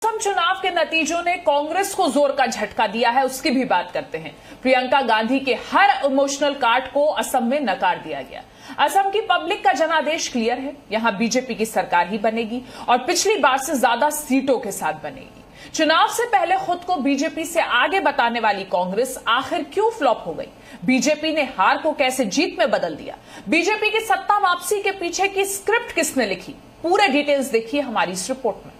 असम चुनाव के नतीजों ने कांग्रेस को जोर का झटका दिया है, उसकी भी बात करते हैं। प्रियंका गांधी के हर इमोशनल कार्ड को असम में नकार दिया गया। असम की पब्लिक का जनादेश क्लियर है, यहां बीजेपी की सरकार ही बनेगी और पिछली बार से ज्यादा सीटों के साथ बनेगी। चुनाव से पहले खुद को बीजेपी से आगे बताने वाली कांग्रेस आखिर क्यों फ्लॉप हो गई? बीजेपी ने हार को कैसे जीत में बदल दिया? बीजेपी की सत्ता वापसी के पीछे की स्क्रिप्ट किसने लिखी? पूरे डिटेल्स देखिए हमारी इस रिपोर्ट में।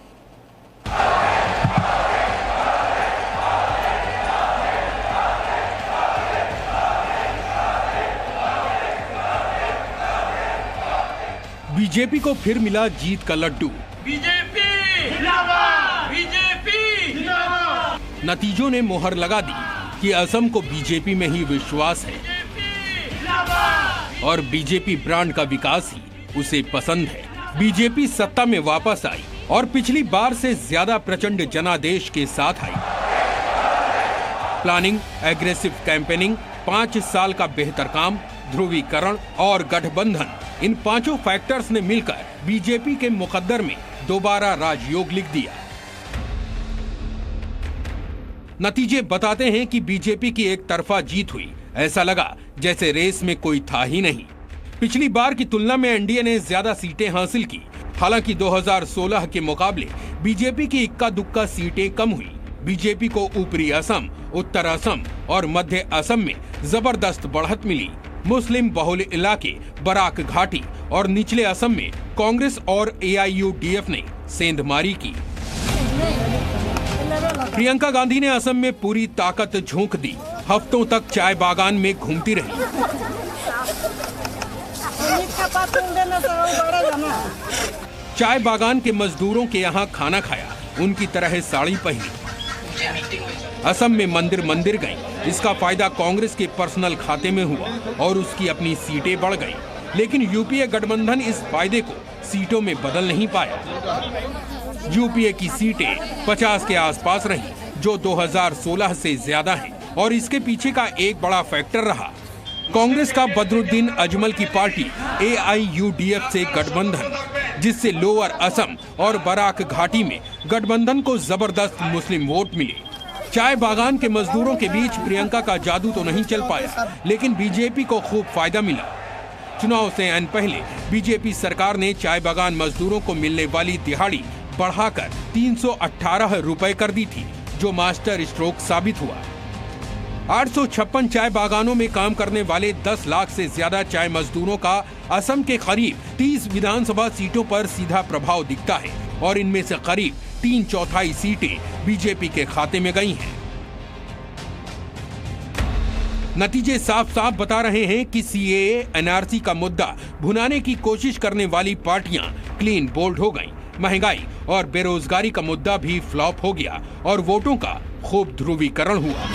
बीजेपी को फिर मिला जीत का लड्डू। बीजेपी जिंदाबाद, बीजेपी जिंदाबाद। नतीजों ने मोहर लगा दी कि असम को बीजेपी में ही विश्वास है और बीजेपी ब्रांड का विकास ही उसे पसंद है। बीजेपी सत्ता में वापस आई और पिछली बार से ज्यादा प्रचंड जनादेश के साथ आई। प्लानिंग, एग्रेसिव कैंपेनिंग, 5 साल का बेहतर काम, ध्रुवीकरण और गठबंधन, इन पांचों फैक्टर्स ने मिलकर बीजेपी के मुकद्दर में दोबारा राजयोग लिख दिया। नतीजे बताते हैं कि बीजेपी की एक तरफा जीत हुई। ऐसा लगा जैसे रेस में कोई था ही नहीं। पिछली बार की तुलना में एनडीए ने ज्यादा सीटें हासिल की। हालांकि 2016 के मुकाबले बीजेपी की इक्का दुक्का सीटें कम हुई। बीजेपी को ऊपरी असम, उत्तर असम और मध्य असम में जबरदस्त बढ़त मिली। मुस्लिम बहुल इलाके, बराक घाटी और निचले असम में कांग्रेस और एआईयूडीएफ ने सेंधमारी की। प्रियंका गांधी ने असम में पूरी ताकत झोंक दी। हफ्तों तक चाय बागान में घूमती रही। चाय बागान के मजदूरों के यहाँ खाना खाया, उनकी तरह साड़ी पहनी। असम में मंदिर मंदिर गई। इसका फायदा कांग्रेस के पर्सनल खाते में हुआ और उसकी अपनी सीटें बढ़ गई। लेकिन यूपीए गठबंधन इस फायदे को सीटों में बदल नहीं पाया। यूपीए की सीटें 50 के आसपास रहीं, जो 2016 से ज्यादा हैं। और इसके पीछे का एक बड़ा फैक्टर रहा कांग्रेस का बदरुद्दीन अजमल की पार्टी एआईयूडीएफ से गठबंधन, जिससे लोअर असम और बराक घाटी में गठबंधन को जबरदस्त मुस्लिम वोट मिले। चाय बागान के मजदूरों के बीच प्रियंका का जादू तो नहीं चल पाया, लेकिन बीजेपी को खूब फायदा मिला। चुनाव से ऐन पहले बीजेपी सरकार ने चाय बागान मजदूरों को मिलने वाली दिहाड़ी बढ़ाकर 318 रुपए कर दी थी, जो मास्टर स्ट्रोक साबित हुआ। 856 चाय बागानों में काम करने वाले 10 लाख से ज्यादा चाय मजदूरों का असम के करीब 30 विधानसभा सीटों पर सीधा प्रभाव दिखता है और इनमें से करीब 3/4 सीटें बीजेपी के खाते में गई हैं। नतीजे साफ साफ बता रहे हैं कि सीएए, एनआरसी का मुद्दा भुनाने की कोशिश करने वाली पार्टियां क्लीन बोल्ड हो गईं। महंगाई और बेरोजगारी का मुद्दा भी फ्लॉप हो गया और वोटों का खूब ध्रुवीकरण हुआ।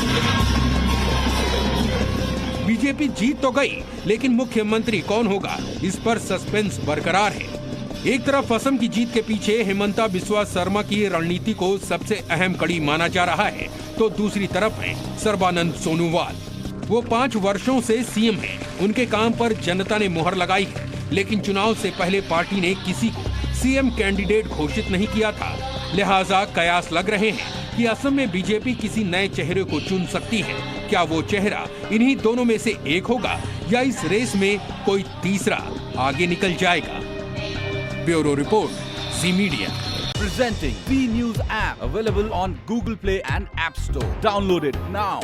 बीजेपी जीत तो गई, लेकिन मुख्यमंत्री कौन होगा, इस पर सस्पेंस बरकरार है। एक तरफ असम की जीत के पीछे हेमंता बिस्वा शर्मा की रणनीति को सबसे अहम कड़ी माना जा रहा है, तो दूसरी तरफ है सर्बानंद सोनोवाल। वो 5 वर्षों से सीएम हैं। उनके काम पर जनता ने मुहर लगाई है, लेकिन चुनाव से पहले पार्टी ने किसी को सीएम कैंडिडेट घोषित नहीं किया था। लिहाजा कयास लग रहे हैं कि असम में बीजेपी किसी नए चेहरे को चुन सकती है। क्या वो चेहरा इन्हीं दोनों में से एक होगा या इस रेस में कोई तीसरा आगे निकल जाएगा? Bureau report, ji media. Presenting B News app, available on Google Play and App Store. Download it now.